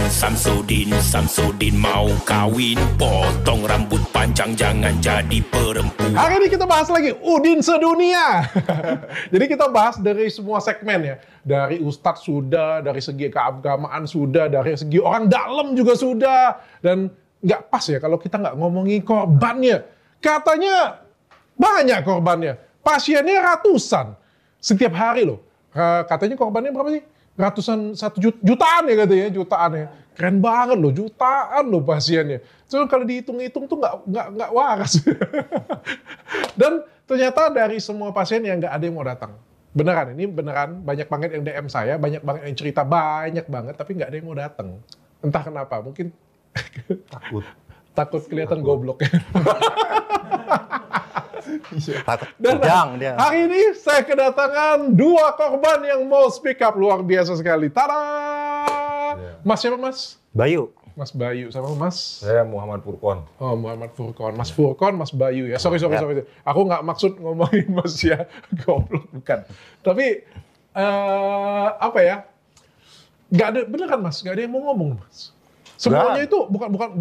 Samsudin mau kawin, potong rambut panjang jangan jadi perempuan. Hari ini kita bahas lagi Udin sedunia. Jadi kita bahas dari semua segmen ya. Dari Ustadz sudah, dari segi keagamaan sudah, dari segi orang dalam juga sudah. Dan nggak pas ya kalau kita nggak ngomongin korbannya. Katanya banyak korbannya. Pasiennya ratusan. Setiap hari loh. Katanya korbannya berapa sih? Ratusan, 1 jutaan ya katanya, jutaan ya. Keren banget loh, jutaan loh pasiennya. So, kalau dihitung-hitung tuh nggak waras. Dan ternyata dari semua pasien yang nggak ada yang mau datang. Beneran, ini beneran banyak banget yang DM saya, banyak banget yang cerita, banyak banget, tapi nggak ada yang mau datang. Entah kenapa, mungkin takut kelihatan goblok ya. Dan dia. hari ini saya kedatangan 2 korban yang mau speak up, luar biasa sekali. Tada! Mas siapa mas? Bayu. Mas Bayu sama mas? Saya Muhammad Furqon. Oh Muhammad Furqon. Mas Furqon, Mas Bayu ya. Sorry. Aku nggak maksud ngomongin mas ya. Goblok, bukan. Tapi apa ya? Nggak ada, bener kan mas? Nggak ada yang mau ngomong mas. Semuanya itu bukan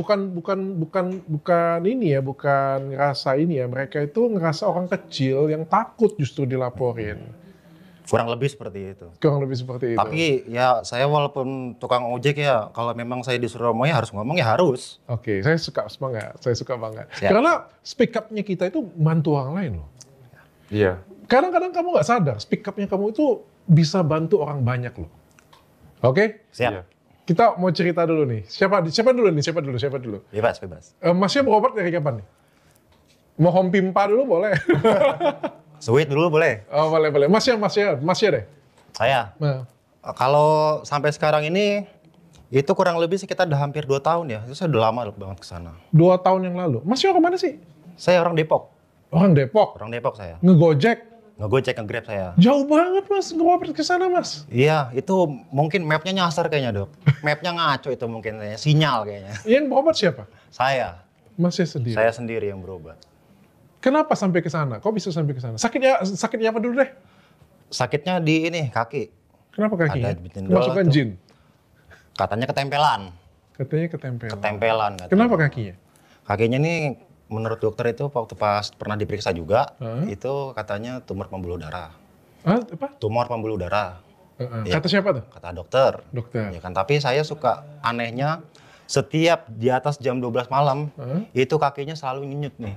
ini ya, bukan ngerasa ini ya. Mereka itu ngerasa orang kecil yang takut justru dilaporin. Kurang lebih seperti itu. Kurang lebih seperti itu. Tapi ya saya walaupun tukang ojek ya, kalau memang saya disuruh ngomong ya harus. Oke, saya suka semangat. Saya suka banget. Siap. Karena speak up-nya kita itu bantu orang lain loh. Iya. Kadang-kadang kamu nggak sadar, speak up-nya kamu itu bisa bantu orang banyak loh. Oke? Siap. Iya. Kita mau cerita dulu nih. Siapa dulu nih? Siapa dulu? Bebas. Masnya berobat dari kapan nih? Mau home pimpa dulu boleh? Sweet dulu boleh? Oh boleh. Masnya deh. Saya? Nah. Kalau sampai sekarang ini, itu kurang lebih sekitar udah hampir 2 tahun ya. Itu saya udah lama banget kesana. 2 tahun yang lalu. Masnya orang mana sih? Saya orang Depok. Orang Depok? Orang Depok saya. Ngegojek? Ngegojek, nge-grab saya. Jauh banget mas, ngerobat ke sana mas. Iya, itu mungkin mapnya nyasar kayaknya dok. Mapnya ngaco itu mungkin kayaknya, sinyal kayaknya. Yang berobat siapa? Saya. Masnya sendiri? Saya sendiri yang berobat. Kenapa sampai ke sana? Kok bisa sampai ke sana? Sakitnya apa dulu deh? Sakitnya di ini, kaki. Kenapa kakinya? Ada bintindol Masukkan tuh. jin? Katanya ketempelan. Katanya ketempelan. Ketempelan katanya. Kenapa kakinya? Kakinya nih menurut dokter itu waktu pas pernah diperiksa juga, itu katanya tumor pembuluh darah. Apa? Tumor pembuluh darah. Ya, Kata siapa tuh? kata dokter. Dokter. Ya kan, tapi saya suka anehnya setiap di atas jam 12 malam itu kakinya selalu nyut nih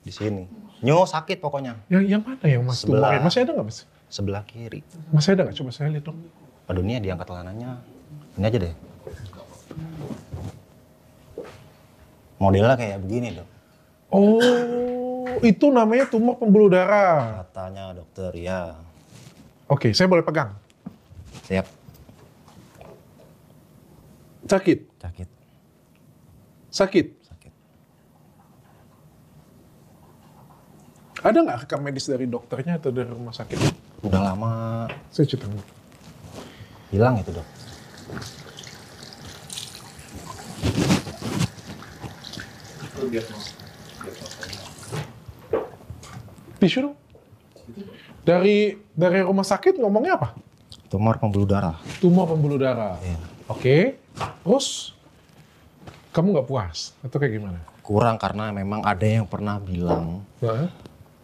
di sini. Sakit pokoknya. Yang mana yang mas Sebelah. tumornya? Masih ada nggak mas? Sebelah kiri. Masih ada nggak? Coba saya lihat dong. Aduh, ini diangkat celananya. Ini aja deh. Modelnya kayak begini dok. Oh, itu namanya tumor pembuluh darah. Katanya dokter ya. Oke, saya boleh pegang. Siap. Sakit. Sakit. Ada nggak rekam medis dari dokternya atau dari rumah sakit? Udah lama Saya cerita dulu. hilang itu dok. Tisu dong. Dari rumah sakit ngomongnya apa? Tumor pembuluh darah. Tumor pembuluh darah. Iya. Oke. Terus kamu nggak puas atau kayak gimana? Kurang karena memang ada yang pernah bilang Nah.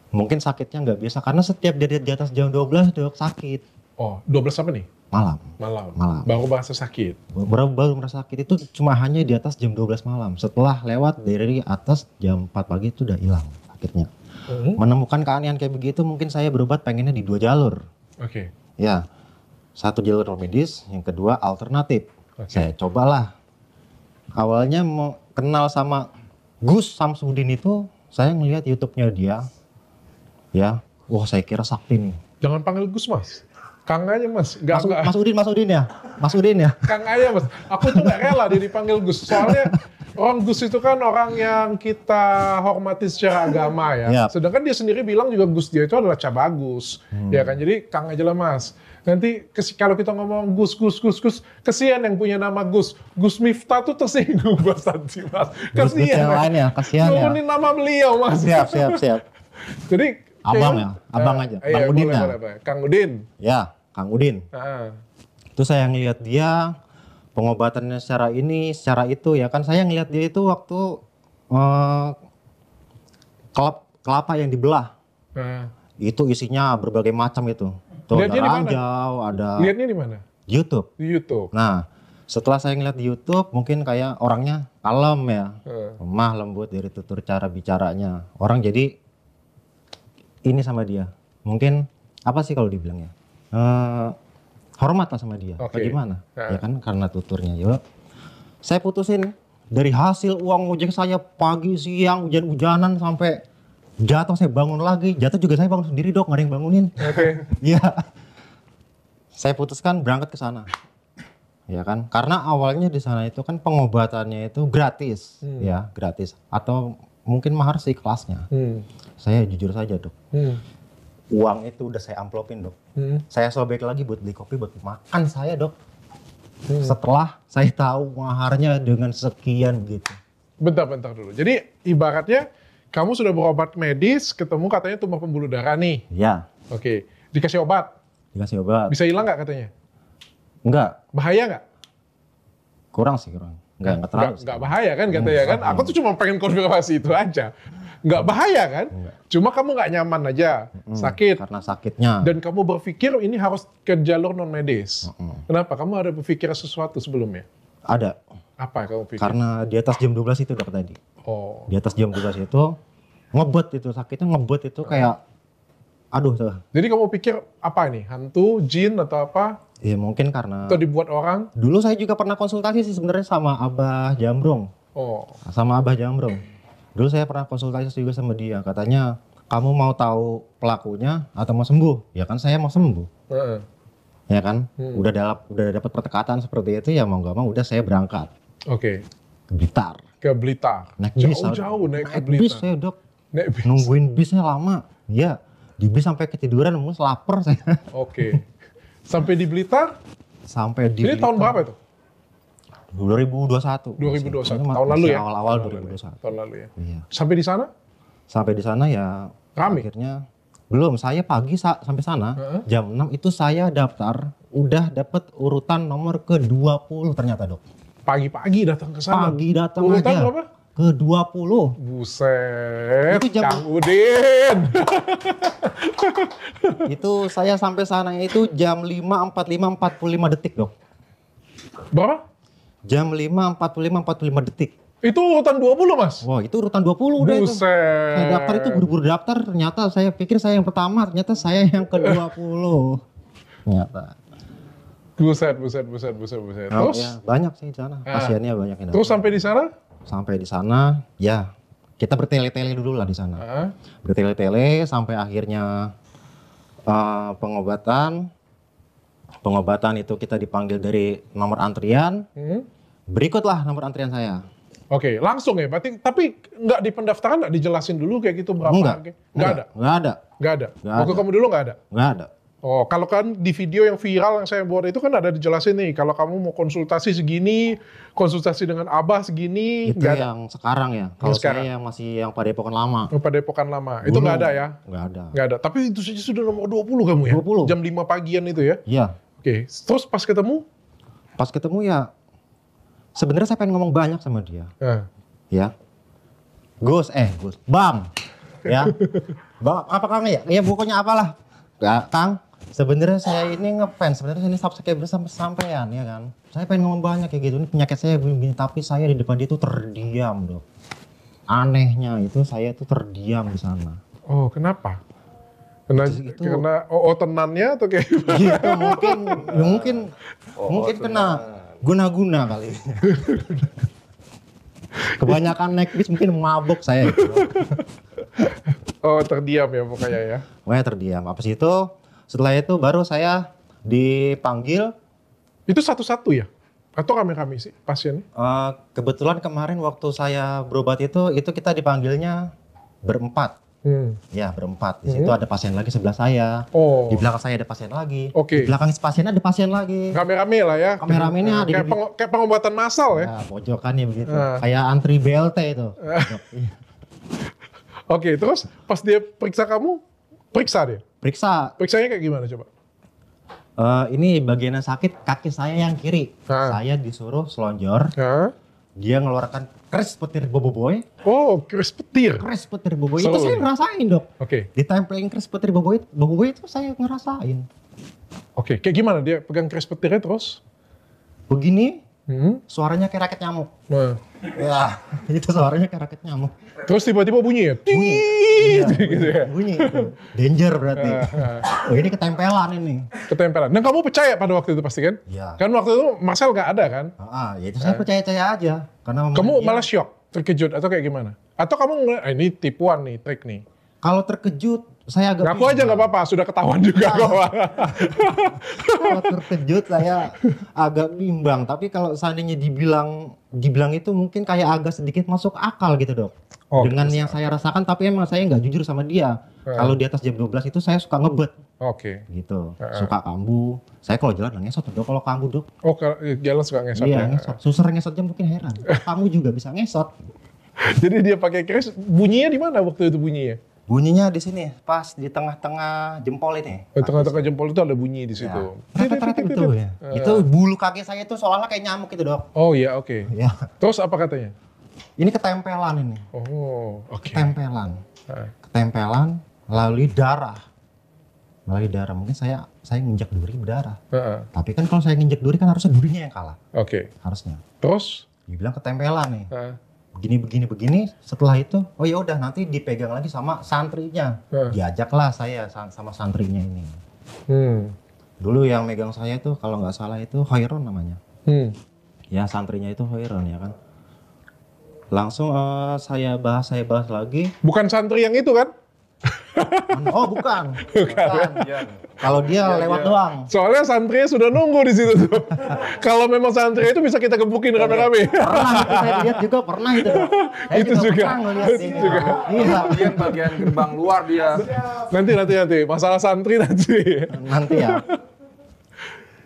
mungkin sakitnya nggak biasa karena setiap dia di atas jam 12 dok sakit. Oh, 12 apa nih? Malam. Malam. Baru bahasa sakit. Baru merasa sakit itu cuma hanya di atas jam 12 malam. Setelah lewat dari atas jam 4 pagi itu udah hilang sakitnya. Menemukan keanehan kayak begitu mungkin saya berobat pengennya di 2 jalur. Oke. Ya, 1 jalur medis, yang kedua alternatif. Oke. Saya cobalah. Awalnya mau kenal sama Gus Samsudin itu, saya ngelihat YouTube-nya dia. Ya, wah saya kira sakti nih. Jangan panggil Gus mas. Kang aja mas. Nggak. Mas Udin ya? Mas Udin ya? Kang aja mas. Aku tuh nggak rela dia dipanggil Gus. Soalnya orang Gus itu kan orang yang kita hormati secara agama ya. Yap. Sedangkan dia sendiri bilang juga Gus dia itu adalah Cabagus. Ya kan, jadi Kang aja lah mas. Nanti kalau kita ngomong Gus, kesian yang punya nama Gus. Gus Miftah tuh tersinggung mas nanti mas. Gus yang lain ya, kasihan ya. Nurunin nama beliau mas. Siap. Jadi Abang ya, abang aja. Bang Udin ya. boleh. Kang Udin. Ya, Kang Udin. Itu saya ngelihat dia pengobatannya secara ini, secara itu ya kan saya ngelihat dia itu waktu kelapa yang dibelah. Nah, Itu isinya berbagai macam itu. Tuh ada Lihatnya di mana? ranjau, ada lihatnya di mana? YouTube. Di YouTube. Nah, setelah saya ngeliat di YouTube, mungkin kayak orangnya kalem ya, Heeh. lemah lembut dari tutur cara bicaranya. Orang jadi ini sama dia. Mungkin apa sih kalau dibilang ya? Hormat lah sama dia. Oke. Bagaimana? Nah. Ya kan karena tuturnya. Yuk, saya putusin dari hasil uang ojek saya pagi siang hujan-hujanan sampai jatuh saya bangun lagi. Jatuh juga saya bangun sendiri dok, nggak ada yang bangunin. Oke. Iya. Saya putuskan berangkat ke sana. Ya kan? Karena awalnya di sana itu kan pengobatannya itu gratis, ya, gratis. Atau mungkin mahar sih kelasnya. Saya jujur saja, Dok. Uang itu udah saya amplopin, Dok. Saya sobek lagi buat beli kopi buat makan saya, Dok. Setelah saya tahu maharnya dengan sekian gitu. Bentar dulu. Jadi ibaratnya kamu sudah berobat medis, ketemu katanya tumor pembuluh darah nih. Ya, Oke. Dikasih obat. dikasih obat. Bisa hilang nggak katanya? Enggak, Bahaya nggak? kurang sih, kurang. Enggak terlalu. Nggak bahaya kan katanya kan? Aku tuh cuma pengen konfirmasi itu aja. Nggak bahaya kan? Cuma kamu nggak nyaman aja, sakit. Karena sakitnya. Dan kamu berpikir ini harus ke jalur non medis. Kenapa? Kamu ada berpikir sesuatu sebelumnya? Ada. Apa yang kamu pikir? Karena di atas jam 12 itu, Dok, tadi. Oh, Di atas jam 12 itu ngebut itu, sakitnya ngebut itu kayak aduh tuh. jadi kamu pikir apa ini? Hantu, jin atau apa? Ya mungkin karena Atau dibuat orang? dulu saya juga pernah konsultasi sih sebenarnya sama Abah Jambrong. Oh, Sama Abah Jambrong. Dulu saya pernah konsultasi juga sama dia. Katanya, kamu mau tahu pelakunya atau mau sembuh? Ya kan saya mau sembuh. heeh. Ya kan? Udah dapat pertekatan seperti itu ya mau nggak mau udah saya berangkat Oke. ke Blitar. Ke Blitar. Naik bis. Jauh-jauh naik ke bis Blitar. saya, Dok. Naik bis. Nungguin bisnya lama. Iya. Di bis sampai ketiduran, mus lapar saya. Oke. Sampai di Blitar, Sampai di ini tahun berapa itu? 2021. 2021. Masih Tahun lalu ya? Awal-awal Tahun lalu. 2021. Tahun lalu ya. Iya. Sampai di sana? Sampai di sana ya Rame? akhirnya belum, saya pagi sampai sana jam 6 itu saya daftar udah dapat urutan nomor ke-20 ternyata, Dok. Pagi-pagi datang ke sana. Pagi datang Urutan aja. berapa? Ke-20. Buset, Itu jam- Kang Udin. Itu saya sampai sana itu jam 5.45 detik, Dok. Berapa? Jam 5.45 detik. Itu urutan 20, Mas? Wah, itu urutan 20 udah itu. Buset. Saya daftar itu buru-buru daftar, ternyata saya pikir saya yang pertama, ternyata saya yang ke-20. Ternyata. Buset. Oh, Terus? ya, banyak sih di sana. Pasiennya banyak yang Terus datang. sampai di sana? Sampai di sana, ya kita bertele-tele dulu lah di sana. Heeh. Bertele-tele sampai akhirnya pengobatan itu kita dipanggil dari nomor antrian. Berikutlah nomor antrian saya. Oke, langsung ya. Berarti, tapi nggak di pendaftaran nggak dijelasin dulu kayak gitu berapa? Enggak. Nggak ada. Nggak ada. Nggak ada. Nggak Waktu ada. kamu dulu nggak ada. Nggak ada. Oh, kalau kan di video yang viral yang saya buat itu kan ada dijelasin nih, kalau kamu mau konsultasi segini, konsultasi dengan Abah segini, Itu nggak ada. yang sekarang ya. Kalau sekarang. saya yang masih yang Padepokan lama. Oh, Padepokan lama. Itu nggak ada ya? Nggak ada. Nggak ada. Tapi itu saja sudah nomor 20 kamu ya? 20. Jam 5 pagian itu ya? Iya. Oke. Terus pas ketemu? Pas ketemu ya, sebenarnya saya pengen ngomong banyak sama dia. Ya. Gus, Bang. Ya. Bang, apa Kang ya? Ya pokoknya apalah. Ya, Kang. Sebenarnya saya ini ngefans, sebenarnya saya ini subscriber sampean ya kan. Saya pengen ngomong banyak kayak gitu, ini penyakit saya begini, tapi saya di depan dia tuh terdiam, Dok. Anehnya itu saya tuh terdiam di sana. Oh, kenapa? Karena tenannya atau kayak gimana? Gitu, mungkin kena guna-guna kali. Kebanyakan naik bis mungkin mabuk saya itu. Oh, terdiam ya pokoknya ya. Wah, terdiam. Apa sih itu? Setelah itu baru saya dipanggil. Itu satu-satu ya? Atau rame-rame sih pasiennya? Kebetulan kemarin waktu saya berobat itu kita dipanggilnya berempat. Ya, berempat. Di situ ada pasien lagi sebelah saya. Oh. Di belakang saya ada pasien lagi. Oke. Di belakang pasien ada pasien lagi. Rame-rame lah ya. Rame-ramenya ada Kayak pengobatan massal ya. Ya, pojokannya begitu. Kayak antri BLT itu. Oke, terus pas dia periksa kamu, periksa dia. Periksa. Periksanya kayak gimana coba? Ini bagian yang sakit kaki saya yang kiri. Saya disuruh selonjor. Dia ngeluarkan keris petir boboiboy. Oh, keris petir. Keris petir boboiboy itu saya ngerasain, Dok. Oke. Ditempelin keris petir boboiboy itu saya ngerasain. Oke, kayak gimana dia pegang keris petirnya terus? Begini, suaranya kayak raket nyamuk. Nah. Ya, itu suaranya kayak raket nyamuk. Terus tiba-tiba bunyi ya? Bunyi. Iya, gitu ya? Bunyi itu. Danger berarti. Oh, ini ketempelan ini. Ketempelan. Dan kamu percaya pada waktu itu pasti kan? Iya. Kan waktu itu Marcel nggak ada kan? Ya itu saya percaya-percaya aja. Karena kamu malah shock, terkejut atau kayak gimana? Atau kamu ngeliat, ini tipuan nih, trik nih. Kalau terkejut, saya agak ngaku aja nggak apa-apa, sudah ketahuan juga kok. Kalau terkejut saya agak bimbang. Tapi kalau seandainya dibilang itu mungkin kayak agak sedikit masuk akal gitu, Dok. Dengan yang saya rasakan, tapi emang saya nggak jujur sama dia. Kalau di atas jam 12 itu saya suka ngebet. Gitu. Suka kambuh. Saya kalau jalan ngesot, Dok, kalau kambuh, Dok. Oh, kalau jalan suka ngesot ya? Iya, ngesot. Suster ngesotnya mungkin heran. Kamu juga bisa ngesot. Jadi dia pakai keris, bunyinya di mana waktu itu bunyinya? Bunyinya di sini, pas di tengah-tengah jempol ini. Di tengah-tengah jempol itu ada bunyi di situ. Repet-repet itu ya. Itu bulu kaki saya itu seolah-olah kayak nyamuk itu, Dok. Oh iya, oke. Ya. Terus apa katanya? Ini ketempelan ini. Oh, oke. Ketempelan. Ketempelan, lalu darah. Melalui darah, mungkin saya nginjak duri berdarah. Tapi kan kalau saya nginjak duri kan harusnya durinya yang kalah. Oke. Harusnya. Terus? Dibilang ketempelan nih. Begini. Setelah itu, oh ya udah nanti dipegang lagi sama santrinya. Diajaklah saya sama santrinya ini. Dulu yang megang saya itu kalau nggak salah itu Hoiron namanya. Ya santrinya itu Hoiron ya kan. Langsung saya bahas lagi. Bukan santri yang itu kan? Oh bukan. Kalau dia lewat doang. Soalnya santrinya sudah nunggu di situ tuh. Kalau memang santri itu bisa kita gebukin rame-rame. Pernah itu saya lihat juga pernah itu. Itu juga. Iya. Bagian gerbang luar dia. Nanti. Masalah santri nanti. Nanti ya.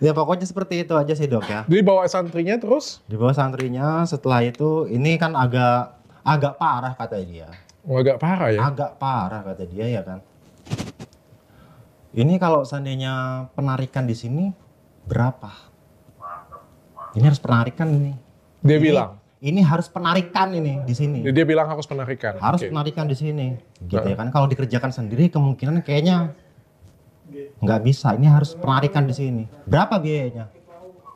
Ya pokoknya seperti itu aja sih, Dok ya. Jadi bawa santrinya terus? Dibawa santrinya, setelah itu ini kan agak parah kata dia. Oh, agak parah ya? Agak parah kata dia ya kan. Ini kalau seandainya penarikan di sini berapa? Ini harus penarikan ini. Dia bilang? Ini harus penarikan ini di sini. Dia bilang harus penarikan? Harus penarikan di sini. Gitu ya kan. Kalau dikerjakan sendiri kemungkinan kayaknya nggak bisa. Ini harus penarikan di sini. Berapa biayanya?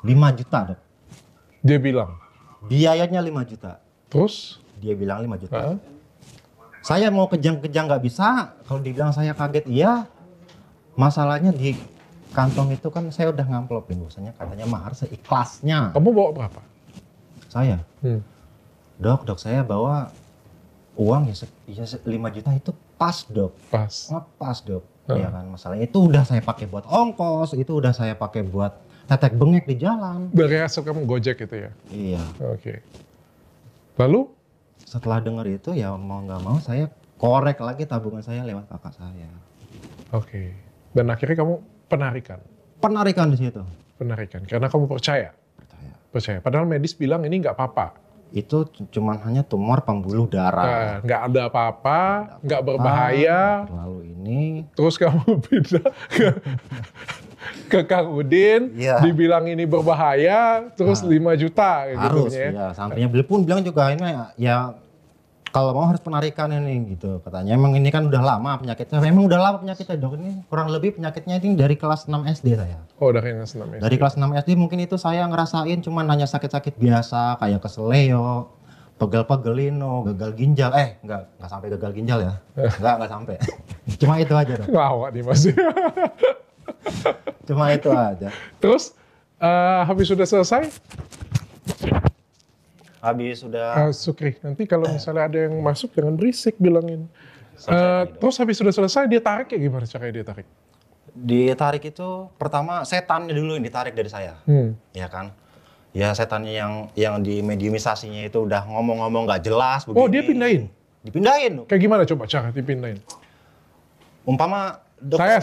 5 juta, Dok. Dia bilang? Biayanya 5 juta. Terus? Dia bilang 5 juta. Saya mau kejang-kejang nggak bisa. Kalau dibilang saya kaget, iya. Masalahnya di kantong itu kan saya udah ngamplopin. Biasanya katanya mahar seikhlasnya. Kamu bawa berapa? Saya? Dok, saya bawa uang ya 5 juta itu pas, Dok. Pas, Dok. Ya kan, masalahnya itu udah saya pakai buat ongkos, itu udah saya pakai buat tetek bengek di jalan. Dari hasil kamu gojek itu ya? Iya. Oke. Lalu? Setelah dengar itu ya mau nggak mau saya korek lagi tabungan saya lewat kakak saya. Oke. Dan akhirnya kamu penarikan? Penarikan di situ. Penarikan, karena kamu percaya? Percaya. Padahal medis bilang ini nggak apa-apa. Itu cuman hanya tumor pembuluh darah. Nggak ada apa-apa, nggak berbahaya. Lalu ini. Terus kamu pindah ke Kang Udin, dibilang ini berbahaya, terus 5 juta. Harus, gitu, ya. Santrinya pun bilang juga ini ya kalau mau harus penarikan ini gitu. Katanya emang ini kan udah lama penyakitnya. Memang udah lama penyakitnya, Dok. Ini kurang lebih penyakitnya ini dari kelas 6 SD saya. Oh, dari kelas 6 SD. Dari kelas 6 SD mungkin itu saya ngerasain cuman hanya sakit-sakit biasa kayak keseleo, pegel-pegelino, gagal ginjal. Enggak sampai gagal ginjal ya. Enggak sampai. Cuma itu aja, Dok. Ngawak nih Mas. Cuma itu aja. Terus habis sudah selesai? Habis sudah. Sukri, nanti kalau misalnya ada yang masuk jangan berisik bilangin. Terus habis sudah selesai dia tarik ya gimana caranya dia tarik? Ditarik itu pertama setannya dulu yang ditarik dari saya, ya kan? Ya setannya yang di mediumisasinya itu udah ngomong-ngomong nggak jelas. Begini. Oh dia pindahin? Dipindahin. Kayak gimana coba cara dipindahin? Umpama dokter.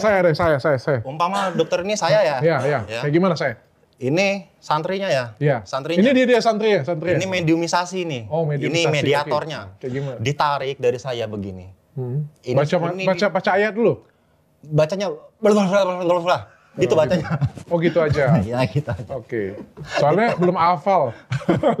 Saya. Umpama dokter ini saya ya. Iya. Kayak gimana saya? Ini santrinya ya? Iya. Santrinya. Ini dia santrinya. Ini mediumisasi nih. Oh, mediumisasi. Ini mediatornya. Kayak gimana? Ditarik dari saya begini. Baca ayat dulu. Bacanya Gitu bacanya. Oh gitu aja. Ya gitu aja. Oke. Soalnya belum hafal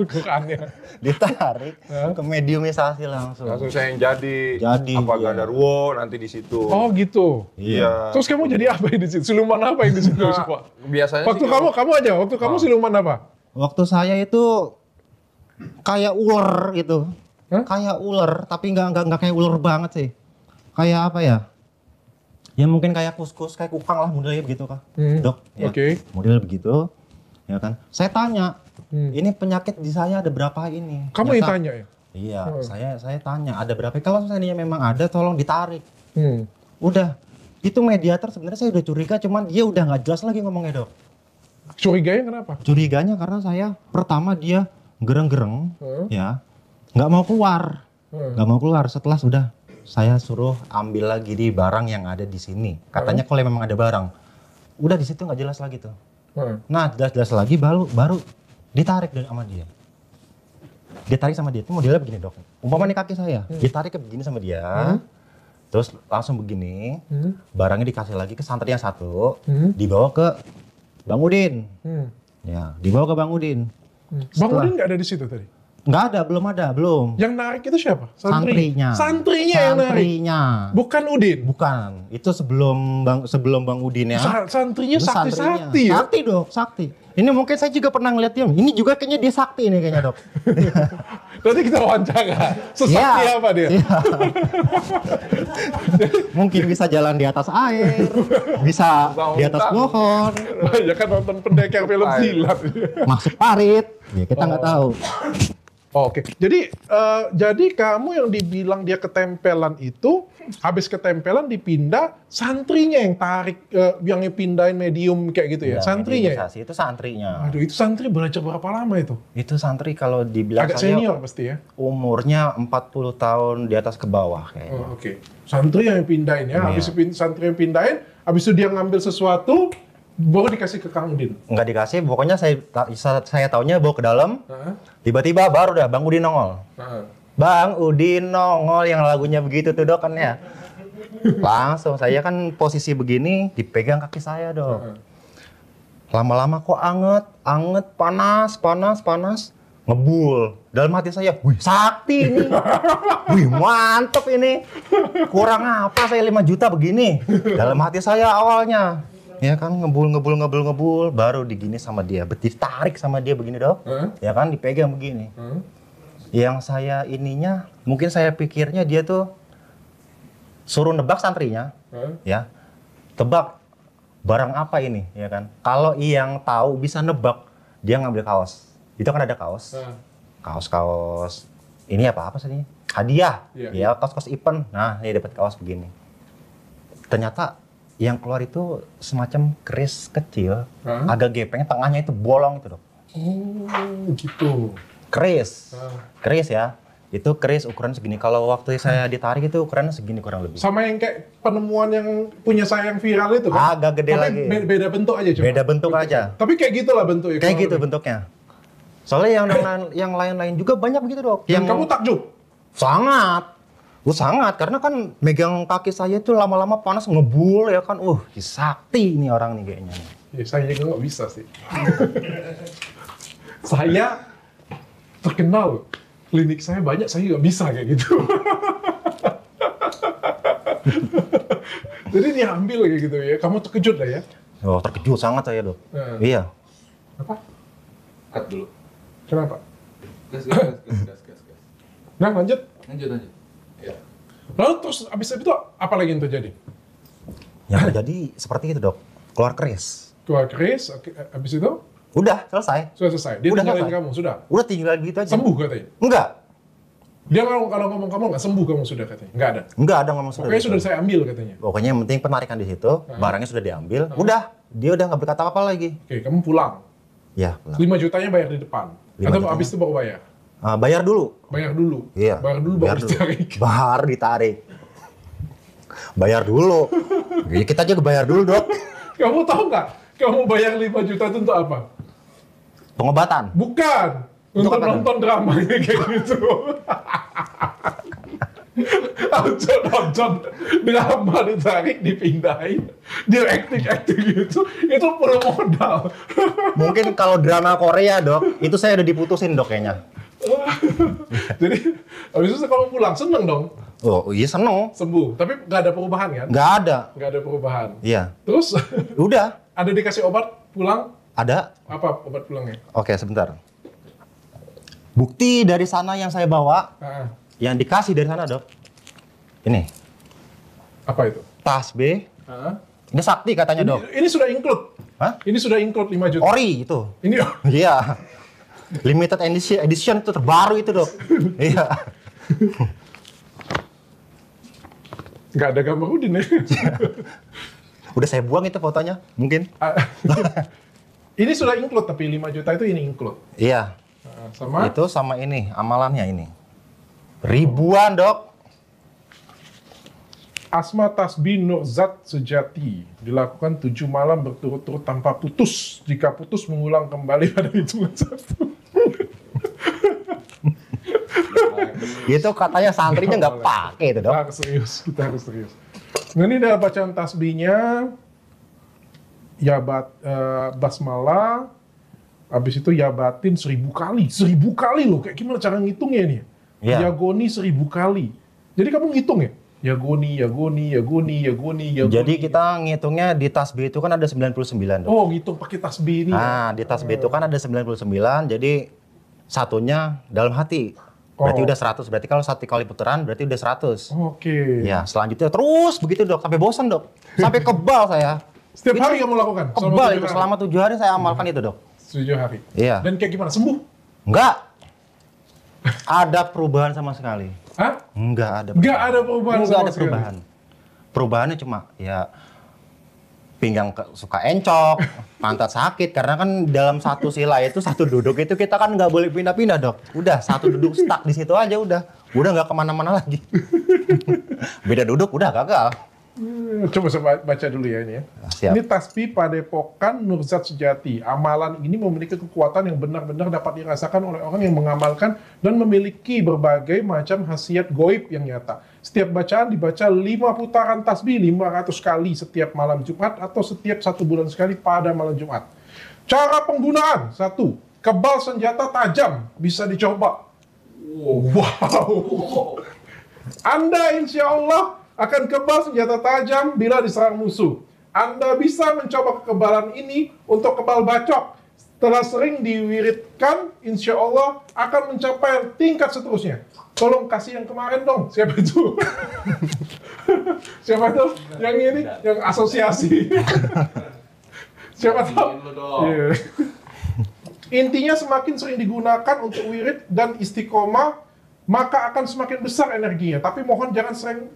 Qurannya. Ditarik ke mediumisasi langsung. Langsung saya yang jadi. Jadi, Apa iya. Gandarwo nanti di situ. Oh gitu. Iya. Terus kamu jadi apa di situ? Siluman apa yang di situ? Nah, biasanya Waktu sih waktu kamu siluman apa? Waktu saya itu kayak ular gitu. Hah? Kayak ular, tapi nggak kayak ular banget sih. Kayak apa ya? Ya mungkin kayak kuskus, kayak kukang lah modelnya begitu Kak. Dok, ya. Oke. Model begitu. Ya kan? Saya tanya, ini penyakit di saya ada berapa ini? Kamu yang Ternyata- tanya ya? Iya, saya tanya ada berapa? Kalau seandainya memang ada, tolong ditarik. Udah, itu mediator sebenarnya saya udah curiga, cuman dia udah nggak jelas lagi ngomongnya dok. Curiganya kenapa? Curiganya karena saya pertama dia gereng-gereng, ya, nggak mau keluar, Setelah sudah saya suruh ambil lagi di barang yang ada di sini. Katanya kalau memang ada barang, udah di situ nggak jelas lagi tuh. Nah jelas lagi baru ditarik sama dia. Ditarik sama dia itu modelnya begini dok. Umpama nih kaki saya, ditarik ke begini sama dia, terus langsung begini, barangnya dikasih lagi ke santri yang satu, dibawa ke Bang Udin. Ya, dibawa ke Bang Udin. Bang Udin nggak ada di situ tadi? Nggak ada, belum. Yang narik itu siapa? Santrinya. Santrinya yang narik? Santrinya. Bukan Udin? Bukan, itu sebelum Bang Udin ya. Santrinya Itu sakti-sakti ya? Sakti dok, sakti. Ini mungkin saya juga pernah ngeliat dia. Ini juga kayaknya dia sakti nih kayaknya dok. Nanti kita wawancara. Sesakti Iya. apa dia? Iya. Mungkin bisa jalan di atas air, bisa di atas pohon, Banyak kan nonton pendekar film silat. masuk parit. Ya kita nggak tahu. Oke, jadi kamu yang dibilang dia ketempelan itu, habis ketempelan dipindah, santrinya yang tarik, yang pindahin medium kayak gitu ya? Santrinya ya? Mediumisasi itu santrinya. Aduh, itu santri belajar berapa lama itu? Itu santri kalau dibilang Agak saya senior pasti ya? umurnya 40 tahun di atas ke bawah kayaknya. Oh, oke. Santri yang pindahin ya, habis santri yang pindahin, habis itu dia ngambil sesuatu, baru dikasih ke Kang Udin. Nggak dikasih, pokoknya saya taunya bawa ke dalam, tiba-tiba baru dah Bang Udin nongol. Bang Udin nongol yang lagunya begitu tuh dok kan ya. Langsung saya kan posisi begini, dipegang kaki saya dok. Lama-lama kok anget, panas, ngebul. Dalam hati saya, wih sakti ini, wih mantep ini. Kurang apa saya 5 juta begini. Dalam hati saya awalnya. Ya kan ngebul, baru digini sama dia, ditarik sama dia begini dok, ya kan dipegang begini. Yang saya ininya, mungkin saya pikirnya dia tuh suruh nebak santrinya, ya, tebak barang apa ini, ya kan. Kalau yang tahu bisa nebak, dia ngambil kaos. Itu kan ada kaos, kaos ini apa sih ini? Hadiah, ya kaos event. Nah ini dapat kaos begini. Ternyata yang keluar itu semacam keris kecil, agak gepeng, tengahnya itu bolong itu dok. Oh gitu. Keris ya, itu keris ukuran segini. Kalau waktu saya ditarik itu ukurannya segini kurang lebih. Sama yang kayak penemuan yang punya saya yang viral itu kan? Agak gede tapi lagi. Beda bentuk aja cuma. Beda bentuk aja. Tapi kayak gitulah bentuknya. Kayak gitu bentuknya. Soalnya yang lain-lain juga banyak begitu dok. Yang kamu takjub? Sangat, karena kan megang kaki saya itu lama-lama panas ngebul ya kan. Sakti ini orang nih kayaknya. Ya, saya juga nggak bisa sih. Saya terkenal, klinik saya banyak, saya nggak bisa kayak gitu. Jadi diambil kayak gitu ya. Kamu terkejut lah ya? Oh terkejut sangat saya dok. Iya. Apa? Cut dulu. Kenapa? Gas. Nah lanjut. Lanjut. Ya. Lalu terus abis itu apa lagi yang terjadi? Yang terjadi seperti itu dok. Keluar keris. Keluar keris, abis itu? Udah selesai. Sudah selesai. Dia Udah tinggalin selesai. kamu, sudah? Udah tinggal gitu aja. Sembuh katanya? Enggak. Dia kalau ngomong kamu nggak sembuh kamu sudah katanya? Nggak ada? Enggak ada ngomong sudah. Pokoknya sudah saya ambil katanya? Pokoknya yang penting penarikan di situ, barangnya sudah diambil, udah. Dia udah nggak berkata apa lagi. Oke, kamu pulang. Ya, pulang. 5 jutanya bayar di depan? 5 Atau jutanya? abis itu baru bayar? Bayar dulu. Bayar dulu? Iya. Bayar dulu baru ditarik? Baru ditarik. Bayar dulu. Jadi kita juga bayar dulu dok. Kamu tahu nggak? Kamu bayar 5 juta itu untuk apa? Pengobatan. Bukan! Untuk apa? nonton drama kayak gitu. nonton drama ditarik, dipindahin, dia acting gitu, itu perlu modal. Mungkin kalau drama Korea, Dok, itu saya udah diputusin, Dok, kayaknya. Jadi, habis itu kalau pulang seneng dong. Oh iya, seneng. Sembuh, tapi nggak ada perubahan kan? Nggak ada. Nggak ada perubahan. Iya. Terus, Udah. ada dikasih obat pulang? Ada. Apa obat pulangnya? Oke, sebentar. Bukti dari sana yang saya bawa, yang dikasih dari sana, Dok. Ini. Apa itu? Tasbih. Ini sakti katanya, Dok. Ini sudah include. Hah? Ini sudah include 5 juta. Ori itu. Ini Iya. Limited edition itu terbaru itu, Dok. Iya. nggak ada gambar Udin ya. Udah saya buang itu fotonya, mungkin. Ini sudah include, tapi 5 juta itu ini include. Iya. Sama? Itu sama ini, amalannya ini. Ribuan, Dok. Asma tasbih Nurzat sejati. Dilakukan 7 malam berturut-turut tanpa putus. Jika putus, mengulang kembali pada hitungan 1. Itu katanya santrinya nggak pakai itu, Dok. Harus serius, kita harus serius. Nah, ini adalah bacaan tasbihnya. Ya basmalah. Habis itu ya batin 1000 kali. 1000 kali loh. Kayak gimana cara ngitungnya ini? Iya. Ya goni 1000 kali. Jadi kamu ngitung ya? Ya goni, ya goni, ya goni, ya goni, ya goni. Jadi kita ngitungnya di tasbih itu kan ada 99, Dok. Oh, ngitung pakai tasbih ini. Nah, di tasbih itu kan ada 99, jadi satunya dalam hati. Berarti udah 100. Berarti kalau 1 kali putaran berarti udah 100. Oke. Ya, selanjutnya terus begitu, Dok, sampai bosan, Dok. Sampai kebal saya. Setiap hari kamu lakukan? Kebal itu selama 7 hari saya amalkan itu, Dok. 7 hari. Iya. Dan kayak gimana? Sembuh? Enggak. Ada perubahan sama sekali. Hah? Enggak ada. Nggak ada perubahan Enggak sama ada sekali? perubahan. Perubahannya cuma ya pinggang suka encok, pantat sakit karena kan dalam satu sila itu satu duduk itu kita kan nggak boleh pindah-pindah, Dok. Udah satu duduk stuck di situ aja udah nggak kemana-mana lagi. Beda duduk udah gagal. Coba saya baca dulu ya ini ya. Siap. Ini tasbih Padepokan Nurzat Sejati. Amalan ini memiliki kekuatan yang benar-benar dapat dirasakan oleh orang yang mengamalkan dan memiliki berbagai macam khasiat goib yang nyata. Setiap bacaan dibaca 5 putaran tasbih 500 kali setiap malam Jumat atau setiap 1 bulan sekali pada malam Jumat. Cara penggunaan: 1. Kebal senjata tajam, bisa dicoba. Wow. Anda insya Allah akan kebal senjata tajam bila diserang musuh. Anda bisa mencoba kekebalan ini untuk kebal bacok. Setelah sering diwiridkan, insya Allah akan mencapai tingkat seterusnya. Tolong kasih yang kemarin dong. Siapa itu? Siapa itu? Yang ini? Yang asosiasi. Siapa tahu? Yeah. Intinya semakin sering digunakan untuk wirid dan istiqomah, maka akan semakin besar energinya. Tapi mohon jangan sering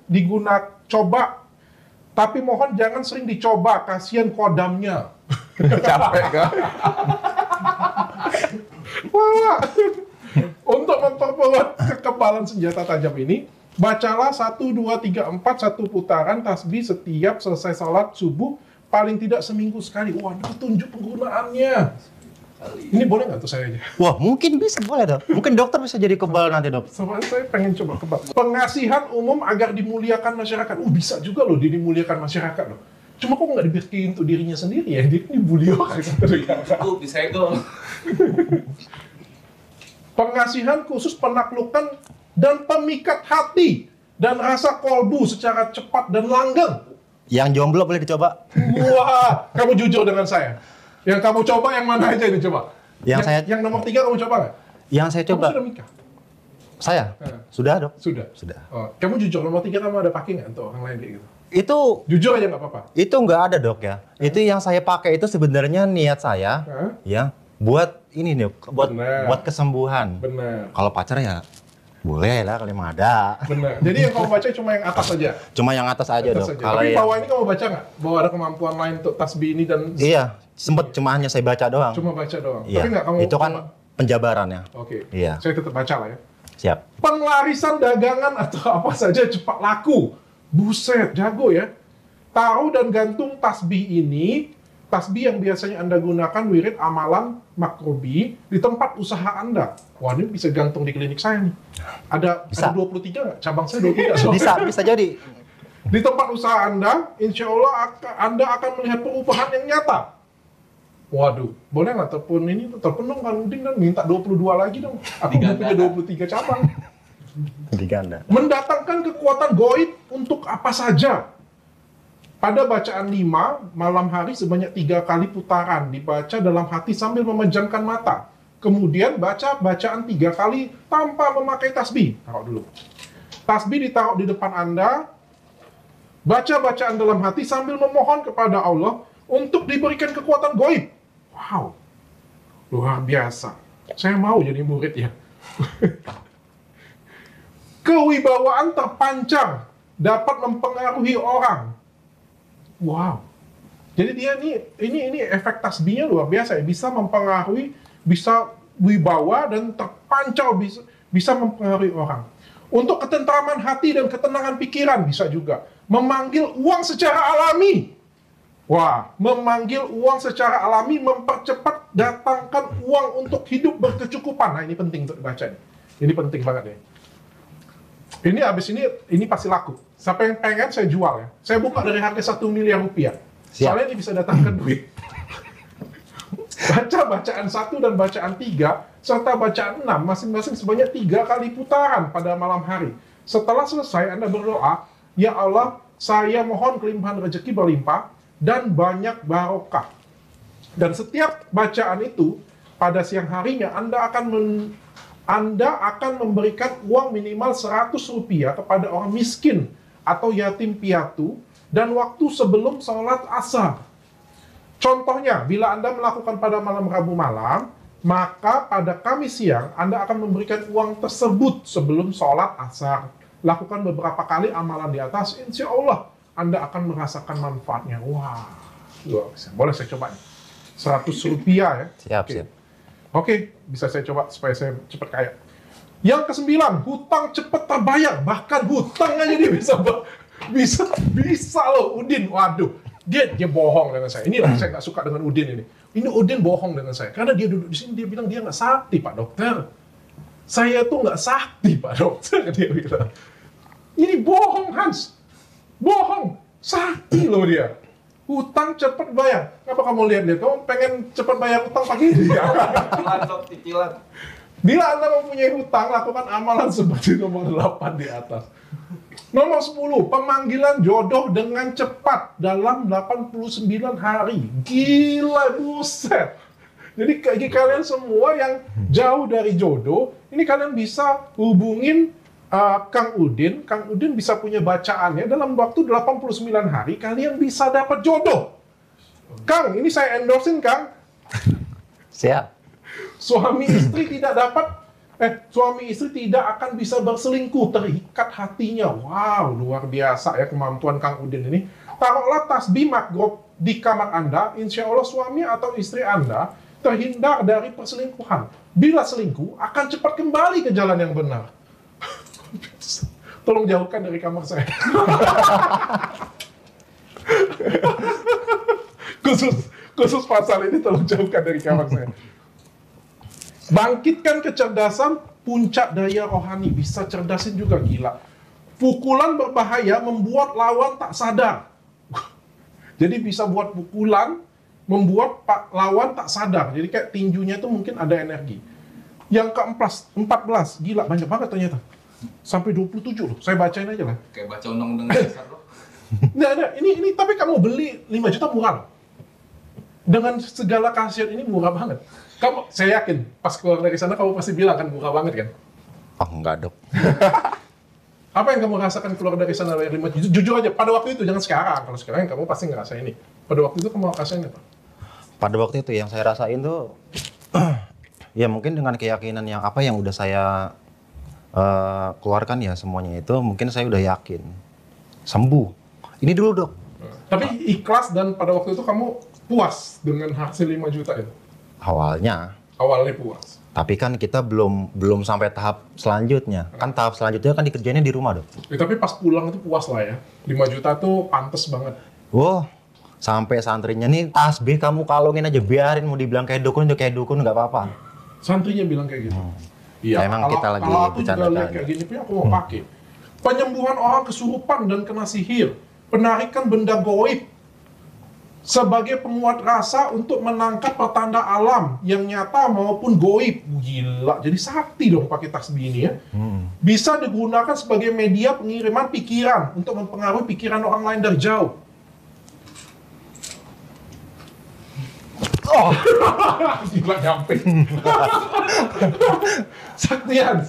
coba. Tapi mohon jangan sering dicoba, kasihan kodamnya. Capek kan? Wah. Untuk memperkuat kekebalan senjata tajam ini, bacalah 1, 2, 3, 4 1 putaran tasbih setiap selesai salat subuh, paling tidak seminggu sekali. Wah, tunjuk penggunaannya. Ini boleh nggak tuh saya aja? Wah, mungkin bisa, boleh, Dok. Mungkin dokter bisa jadi kebal nanti, Dok. Sama saya pengen coba kebal. Pengasihan umum agar dimuliakan masyarakat. Bisa juga loh dimuliakan masyarakat loh. Cuma kok nggak dibikin untuk dirinya sendiri ya? Dia dibully orang. Itu disegel. Pengasihan khusus penaklukan dan pemikat hati dan rasa kolbu secara cepat dan langgeng. Yang jomblo boleh dicoba. Wah, kamu jujur dengan saya. Yang kamu coba yang mana aja ini coba? Yang nomor 3 kamu coba nggak? Yang saya coba. Kamu sudah nikah? Saya? Sudah, Dok. Sudah. Oh, kamu jujur, nomor 3 kamu ada pakai nggak untuk orang lain kayak gitu? Itu Jujur aja nggak apa-apa. itu nggak ada, Dok, ya. Itu yang saya pakai itu sebenarnya niat saya, ya, buat ini nih, buat kesembuhan. Benar. Kalau pacar ya boleh lah kalau emang ada. Benar. Jadi yang kamu baca cuma yang atas saja. Cuma yang atas aja, Dok. Kalau Tapi yang bawah ini kamu baca nggak? Bahwa ada kemampuan lain untuk tasbih ini dan iya, sempet cuma hanya saya baca doang. cuma baca doang. Iya. Tapi nggak kamu Itu kan penjabarannya. Oke. Iya. Saya tetap baca lah ya. Siap. Penglarisan dagangan atau apa saja cepat laku. Buset, jago ya. Taruh dan gantung tasbih ini tasbih yang biasanya Anda gunakan wirid amalan makrobi di tempat usaha Anda. Wah, ini bisa gantung di klinik saya nih. Ada 23 nggak? Cabang saya 23. Bisa jadi. Di tempat usaha Anda, insya Allah Anda akan melihat perubahan yang nyata. Waduh, boleh nggak telepon dong Kang Udin dan minta 22 lagi dong. Aku punya 23 cabang. Diganda. Mendatangkan kekuatan goib untuk apa saja. Pada bacaan 5, malam hari sebanyak 3 kali putaran, dibaca dalam hati sambil memejamkan mata. Kemudian baca bacaan 3 kali tanpa memakai tasbih. Taruh dulu. Tasbih ditaruh di depan Anda, baca bacaan dalam hati sambil memohon kepada Allah untuk diberikan kekuatan goib. Wow, luar biasa. Saya mau jadi murid ya. Kewibawaan terpancar, dapat mempengaruhi orang. Wow. Jadi dia ini efek tasbihnya luar biasa ya. Bisa mempengaruhi, bisa wibawa dan terpancar, bisa mempengaruhi orang. Untuk ketentraman hati dan ketenangan pikiran bisa juga. Memanggil uang secara alami. Wah, memanggil uang secara alami, mempercepat datangkan uang untuk hidup berkecukupan. Nah, ini penting untuk dibaca. Ini penting banget ya. Ini abis ini pasti laku. Siapa yang pengen saya jual ya. Saya buka dari harga 1 miliar rupiah. Siap. Soalnya ini bisa datangkan duit. Baca bacaan 1 dan bacaan 3 serta bacaan 6 masing-masing sebanyak 3 kali putaran pada malam hari. Setelah selesai Anda berdoa, ya Allah, saya mohon kelimpahan rezeki berlimpah dan banyak barokah. Dan setiap bacaan itu pada siang harinya Anda akan memberikan uang minimal 100 rupiah kepada orang miskin atau yatim piatu dan waktu sebelum sholat asar. Contohnya, bila Anda melakukan pada malam Rabu malam, maka pada Kamis siang Anda akan memberikan uang tersebut sebelum sholat asar. Lakukan beberapa kali amalan di atas, insya Allah Anda akan merasakan manfaatnya. Wah, luar biasa. Boleh saya coba nih? 100 rupiah ya. Siap, Oke. siap. Oke, bisa saya coba supaya saya cepat kaya. Yang ke-9, hutang cepat terbayar. Bahkan hutang aja dia bisa loh, Udin. Waduh, dia bohong dengan saya. Inilah saya nggak suka dengan Udin ini. Ini Udin bohong dengan saya. Karena dia duduk di sini, dia bilang dia nggak sakti, Pak Dokter. Saya tuh nggak sakti, Pak Dokter. Dia bilang. Ini bohong, Hans. Bohong. Sakti loh dia. Hutang cepat bayar. Kenapa kamu lihat-lihat? Kamu pengen cepat bayar hutang pagi ini? Cicilan. Bila Anda mempunyai hutang, lakukan amalan seperti nomor 8 di atas. Nomor 10, pemanggilan jodoh dengan cepat dalam 89 hari. Gila, buset. Jadi bagi kalian semua yang jauh dari jodoh, ini kalian bisa hubungin Kang Udin. Kang Udin bisa punya bacaannya dalam waktu 89 hari kalian bisa dapat jodoh. Kang, ini saya endorsein, Kang. Siap. Suami istri tidak akan bisa berselingkuh, terikat hatinya. Wow, luar biasa ya kemampuan Kang Udin ini. Taruhlah tasbih makrob di kamar Anda, insya Allah suami atau istri Anda terhindar dari perselingkuhan. Bila selingkuh, akan cepat kembali ke jalan yang benar. Tolong jauhkan dari kamar saya. khusus pasal ini tolong jauhkan dari kamar saya. Bangkitkan kecerdasan, puncak daya rohani. Bisa cerdasin juga, gila. Pukulan berbahaya membuat lawan tak sadar. Jadi bisa buat pukulan, membuat lawan tak sadar. Jadi kayak tinjunya itu mungkin ada energi. Yang ke-14, gila banyak banget ternyata. Sampai 27 loh, saya bacain aja lah. Kayak baca undang-undang dasar loh. Nah, ini tapi kamu beli 5 juta murah loh. Dengan segala khasiat ini murah banget. Saya yakin, pas keluar dari sana kamu pasti bilang kan murah banget kan? Oh, enggak, Dok. Apa yang kamu rasakan keluar dari sana dari 5 juta? Jujur aja, pada waktu itu, jangan sekarang. Kalau sekarang kamu pasti ngerasain ini. Pada waktu itu kamu rasain apa? Pada waktu itu yang saya rasain tuh, ya mungkin dengan keyakinan yang udah saya keluarkan ya semuanya itu, mungkin saya udah yakin. Sembuh. Ini dulu, Dok. Tapi ikhlas dan pada waktu itu kamu puas dengan hasil 5 juta itu? Awalnya puas. Tapi kan kita belum sampai tahap selanjutnya. Kan tahap selanjutnya kan dikerjainnya di rumah, Dok. Ya, tapi pas pulang itu puas lah ya. 5 juta tuh pantes banget. Wow, Sampai santrinya nih, tasbih kamu kalungin aja, biarin mau dibilang kayak dukun nggak apa-apa. Santrinya bilang kayak gitu. Iya. Emang kita lagi kalau aku juga bercanda lihat kayak gini, aku mau pakai. Penyembuhan orang kesurupan dan kena sihir, penarikan benda goib sebagai penguat rasa untuk menangkap pertanda alam yang nyata maupun goib. Gila, jadi sakti dong pakai tasbih ini ya. Bisa digunakan sebagai media pengiriman pikiran untuk mempengaruhi pikiran orang lain dari jauh. Oh, gila nyampe. Saktian.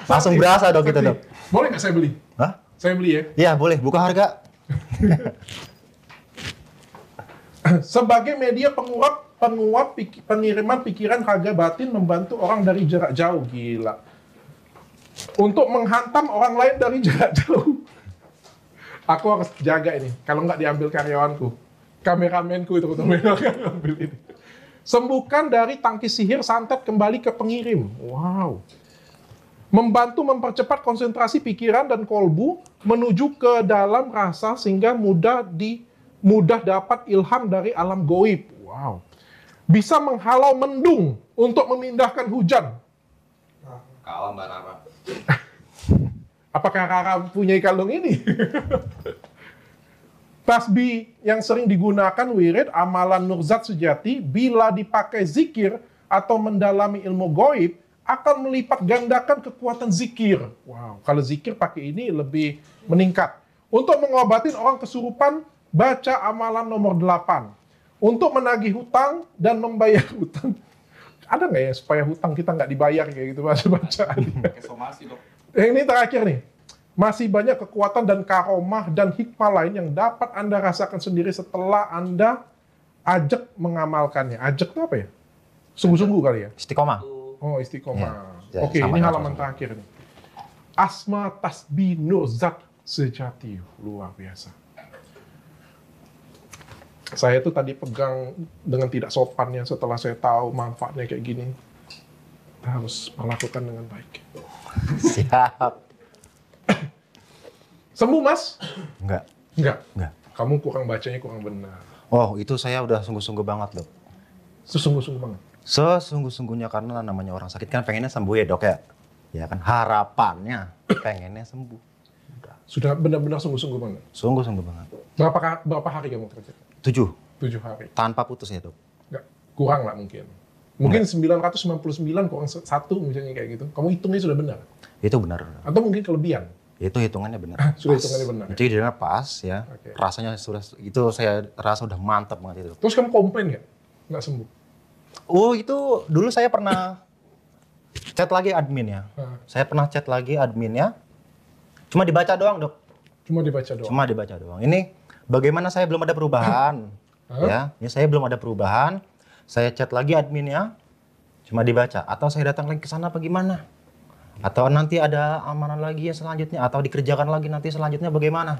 Langsung berasa dok itu dok. Boleh nggak saya beli? Hah? Saya beli ya. Iya boleh, buka harga. Sebagai media penguat pengiriman pikiran harga batin membantu orang dari jarak jauh. Gila. Untuk menghantam orang lain dari jarak jauh. Aku harus jaga ini. Kalau nggak diambil karyawanku. Kameramenku itu ambil ini. Sembuhkan dari tangkis sihir santet kembali ke pengirim. Wow. Membantu mempercepat konsentrasi pikiran dan kolbu menuju ke dalam rasa sehingga mudah dapat ilham dari alam goib. Wow. Bisa menghalau mendung untuk memindahkan hujan. Kalah Mbak Rara. Apakah Rara punya kalung ini? Tasbih yang sering digunakan wirid amalan Nurzat sejati bila dipakai zikir atau mendalami ilmu goib akan melipat gandakan kekuatan zikir. Wow, kalau zikir pakai ini lebih meningkat. Untuk mengobati orang kesurupan, baca amalan nomor 8. Untuk menagih hutang dan membayar hutang. Ada nggak ya supaya hutang kita nggak dibayar kayak gitu bacaan? Pakai somasi dok. Ini terakhir nih. Masih banyak kekuatan dan karomah dan hikmah lain yang dapat Anda rasakan sendiri setelah Anda ajak mengamalkannya. Ajak itu apa ya? Sungguh-sungguh kali ya? Istiqomah. Oh, istiqomah. Ya, Oke, sama ini dengan halaman terakhir nih. Asma tasbih Nurzat sejati. Luar biasa. Saya tuh tadi pegang dengan tidak sopannya setelah saya tahu manfaatnya kayak gini. Kita harus melakukan dengan baik. Siap. Sembuh, Mas? Enggak. Enggak. Kamu kurang bacanya kurang benar. Oh, itu saya udah sungguh-sungguh banget, dok. Sesungguh-sungguh banget. Sesungguh-sungguhnya karena namanya orang sakit kan pengennya sembuh ya, dok ya. Ya kan harapannya pengennya sembuh. Udah. Sudah benar-benar sungguh-sungguh banget. Sungguh-sungguh banget. Berapa hari kamu kerja? 7. 7 hari. Tanpa putus ya, dok. Enggak, kurang lah mungkin. Mungkin 999 kurang 1 misalnya kayak gitu. Kamu hitungnya sudah benar. Itu benar. Atau mungkin kelebihan. Itu hitungannya benar. Sudah Pas. hitungannya benar. Itu hitungannya pas ya. Oke. Rasanya sudah itu saya rasa udah mantap banget itu. Terus kamu komplain nggak? Nggak sembuh? Oh, itu dulu saya pernah chat lagi adminnya. Saya pernah chat lagi adminnya. Cuma dibaca doang, dok. Cuma dibaca doang. Cuma dibaca doang. Ini bagaimana saya belum ada perubahan. Ya, saya belum ada perubahan. Saya chat lagi adminnya. Cuma dibaca. Atau saya datang lagi ke sana apa gimana? Atau nanti ada amanan lagi ya selanjutnya, atau dikerjakan lagi nanti selanjutnya bagaimana?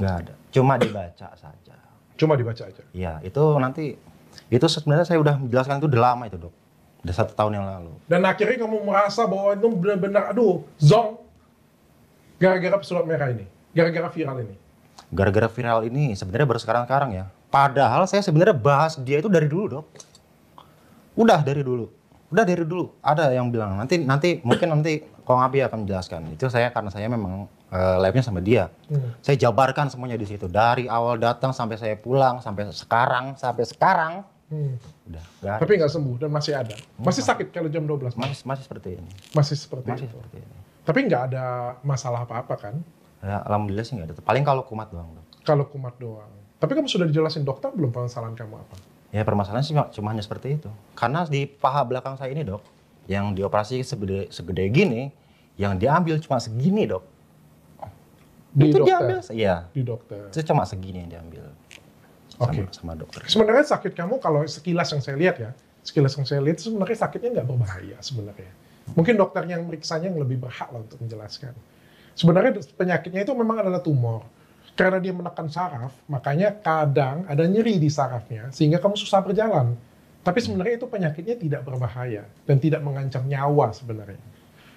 Nggak ada, cuma dibaca saja. Cuma dibaca aja? Iya, itu nanti, itu sebenarnya saya udah menjelaskan itu udah lama itu, dok. Udah 1 tahun yang lalu. Dan akhirnya kamu merasa bahwa itu benar-benar, aduh, zong. Gara-gara pesulap merah ini? Gara-gara viral ini? Gara-gara viral ini sebenarnya baru sekarang-sekarang ya. Padahal saya sebenarnya bahas dia itu dari dulu, dok. Udah dari dulu. Ada yang bilang nanti mungkin nanti Kong Abi akan menjelaskan. Itu saya karena saya memang live-nya sama dia. Saya jabarkan semuanya di situ dari awal datang sampai saya pulang sampai sekarang. Udah. Tapi nggak sembuh dan masih ada. Masih sakit kalau jam 12. Masih seperti ini. Masih seperti itu. Seperti ini. Tapi nggak ada masalah apa-apa kan? Ya, alhamdulillah sih nggak ada. Paling kalau kumat doang, dok. Kalau kumat doang. Tapi kamu sudah dijelasin dokter belum permasalahan kamu apa? Ya permasalahannya sih cuma hanya seperti itu. Karena di paha belakang saya ini, dok, yang dioperasi segede gini, yang diambil cuma segini, dok. Di itu dokter? diambil, iya. Di dokter. Itu cuma segini yang diambil. Sama dokter. Sebenarnya sakit kamu kalau sekilas yang saya lihat ya, sebenarnya sakitnya nggak berbahaya sebenarnya. Mungkin dokter yang meriksanya yang lebih berhak lah untuk menjelaskan. Sebenarnya penyakitnya itu memang adalah tumor. Karena dia menekan saraf, makanya kadang ada nyeri di sarafnya, sehingga kamu susah berjalan. Tapi sebenarnya itu penyakitnya tidak berbahaya, dan tidak mengancam nyawa sebenarnya.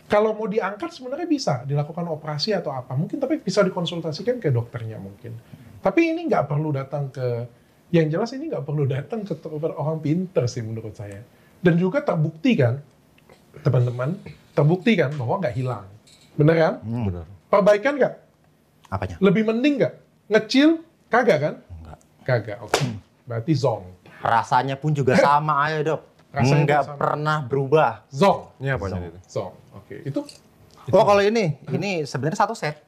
Kalau mau diangkat sebenarnya bisa, dilakukan operasi atau apa. Mungkin tapi bisa dikonsultasikan ke dokternya mungkin. Tapi ini nggak perlu datang ke, yang jelas ini nggak perlu datang ke orang pinter sih menurut saya. Dan juga terbukti kan, teman-teman, terbukti kan bahwa nggak hilang. Bener kan? Bener. Perbaikan nggak? Apanya? Lebih mending nggak? Ngecil? Kagak kan? Enggak. Kagak, oke. Berarti zong. Rasanya pun juga sama aja, Dok. Rasanya Nggak sama. pernah berubah. Zong. Ini apanya itu? Zong, oke. Itu Oh, kalau ini sebenarnya satu set.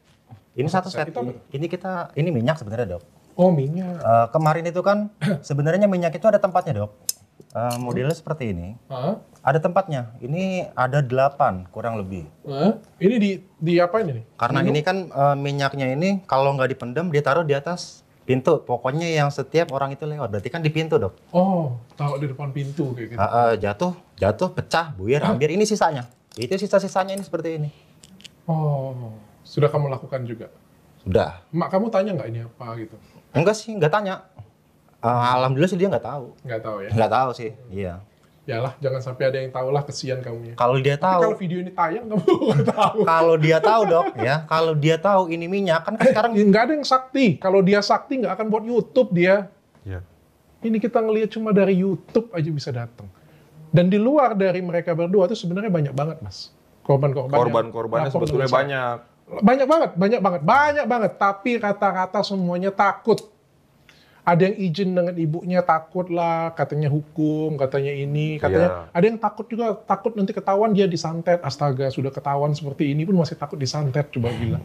Ini satu set. set. Itu apa? Ini minyak sebenarnya, Dok. oh minyak. Kemarin itu kan sebenarnya minyak itu ada tempatnya, Dok. Modelnya seperti ini. Hah? Ada tempatnya. Ini ada 8 kurang lebih. Hah? Ini di apa ini nih? Karena ini kan minyaknya ini kalau nggak dipendam dia taruh di atas pintu. Pokoknya yang setiap orang itu lewat. Berarti kan di pintu, Dok. Oh, taruh di depan pintu kayak gitu. Jatuh, pecah, buyar, hampir. Ini sisanya. Itu sisa-sisanya ini seperti ini. Oh, sudah kamu lakukan juga? Sudah. Mak kamu tanya nggak ini apa gitu? Enggak sih, nggak tanya. Alhamdulillah sih dia nggak tahu. Nggak tahu ya? Nggak tahu sih, iya. Yalah, jangan sampai ada yang tahu lah, kesian kamu ya. Kalau dia Tapi kalau tahu, video ini tayang kamu nggak tahu. kalau dia tahu, Dok, ya. Kalau dia tahu ini minyak kan sekarang Nggak ada yang sakti. Kalau dia sakti nggak akan buat YouTube dia. Iya. Ini kita ngelihat cuma dari YouTube aja bisa datang. Dan di luar dari mereka berdua itu sebenarnya banyak banget, Mas. Korban-korbannya Korbannya sebetulnya banyak. Banyak banget. Tapi rata-rata semuanya takut. Ada yang izin dengan ibunya takut lah, katanya hukum, katanya ini, katanya. Ada yang takut juga, takut nanti ketahuan dia disantet. Astaga, sudah ketahuan seperti ini pun masih takut disantet, coba gila.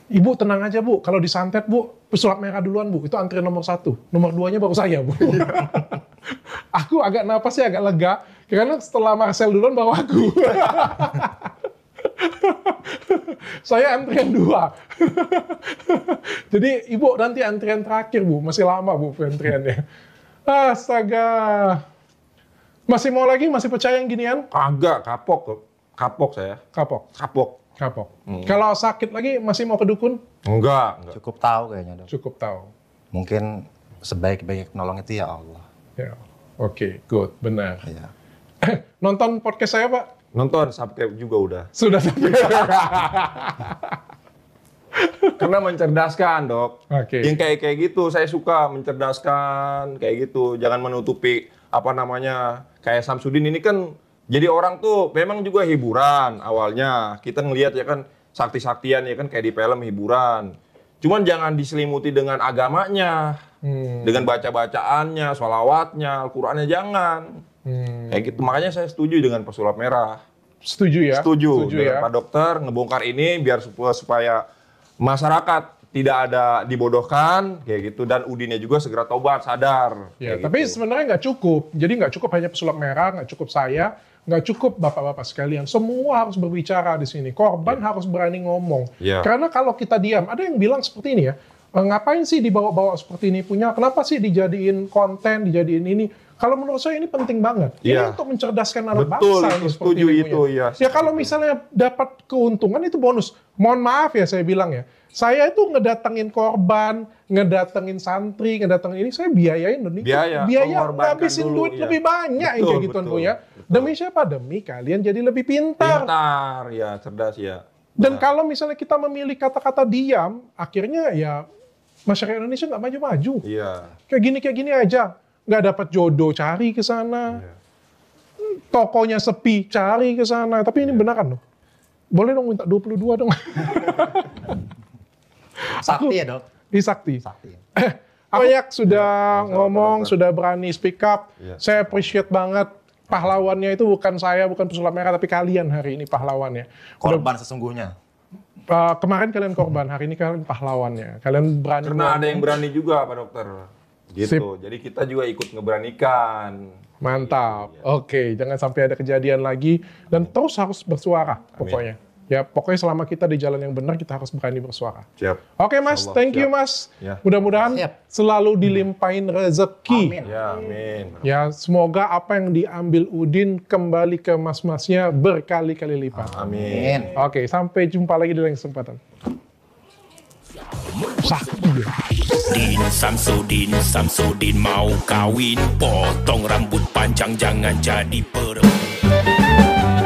Ibu tenang aja, Bu. Kalau disantet, Bu, pesulap merah duluan, Bu. Itu antrian nomor 1. Nomor 2-nya baru saya, Bu. Aku agak napasnya agak lega, karena setelah Marcel duluan baru aku. Saya antrian 2. Jadi ibu nanti antrian terakhir, Bu. Masih lama, Bu, antriannya. Astaga. Masih mau lagi? Masih percaya yang ginian? Kagak, kapok saya. Kapok. Hmm. Kalau sakit lagi masih mau ke dukun? Enggak. cukup tahu kayaknya, Dok. Cukup tahu. Mungkin sebaik-baik nolong itu ya Allah. Ya. Oke, good. Benar. Iya. Nonton podcast saya, Pak? Nonton, subscribe juga udah. Sudah sampai. Karena mencerdaskan, Dok. Oke. Yang kayak gitu, saya suka mencerdaskan kayak gitu. Jangan menutupi kayak Samsudin ini kan jadi orang tuh memang juga hiburan awalnya. Kita ngelihat ya kan sakti-saktian ya kan kayak di film hiburan. Cuman jangan diselimuti dengan agamanya, dengan baca-bacaannya, sholawatnya, Al-Qur'annya jangan. Kayak gitu. Makanya saya setuju dengan pesulap merah. Setuju ya? Setuju dengan ya? Pak Dokter ngebongkar ini biar supaya masyarakat tidak ada dibodohkan kayak gitu dan Udinnya juga segera tobat sadar. Ya, kayak tapi gitu. sebenarnya nggak cukup. Jadi nggak cukup hanya pesulap merah, nggak cukup saya, nggak cukup bapak-bapak sekalian. Semua harus berbicara di sini. Korban harus berani ngomong. Ya. Karena kalau kita diam, ada yang bilang seperti ini ya, ngapain sih dibawa-bawa seperti ini punya? Kenapa sih dijadiin konten, dijadiin ini? Kalau menurut saya ini penting banget. Ya. Ini untuk mencerdaskan anak Betul, bangsa. itu Ini seperti setuju ini itu, punya. ya. Ya kalau misalnya dapat keuntungan itu bonus. Mohon maaf ya saya bilang ya. Saya itu ngedatengin korban, ngedatengin santri, ngedatengin ini, saya biayain dong. Biaya, mengorbankan ngabisin dulu, duit iya. lebih banyak yang kayak gituan punya. Demi siapa? Demi kalian jadi lebih pintar. Pintar, ya cerdas ya. Dan kalau misalnya kita memilih kata-kata diam, akhirnya ya masyarakat Indonesia nggak maju-maju. Iya. Kayak gini aja. Nggak dapat jodoh, cari ke sana. Iya. Tokonya sepi, cari ke sana. Tapi ini beneran loh. Boleh dong minta 22 dong. Sakti ya, Dok? Di Sakti. Sakti. Banyak sudah ngomong, sudah berani speak up. Iya. Saya appreciate banget. Pahlawannya itu bukan saya, bukan pesulap merah, tapi kalian hari ini pahlawannya. Korban sesungguhnya. Kemarin kalian korban, hari ini kalian pahlawannya. Kalian berani. Karena ada yang berani juga Pak Dokter. Gitu. Sip. Jadi kita juga ikut ngeberanikan. Mantap. Oke, jangan sampai ada kejadian lagi. Dan terus harus bersuara pokoknya. Ya, pokoknya selama kita di jalan yang benar, kita harus berani bersuara. Siap. Oke Mas, Insyaallah, thank you siap. Mas. Ya. Mudah-mudahan Siap. selalu dilimpahin rezeki. Amin. Ya, amin. Ya, semoga apa yang diambil Udin kembali ke mas-masnya berkali-kali lipat. Amin. Oke, sampai jumpa lagi di lain kesempatan. Sakti ya. Samsudin mau kawin, potong rambut panjang jangan jadi perempuan.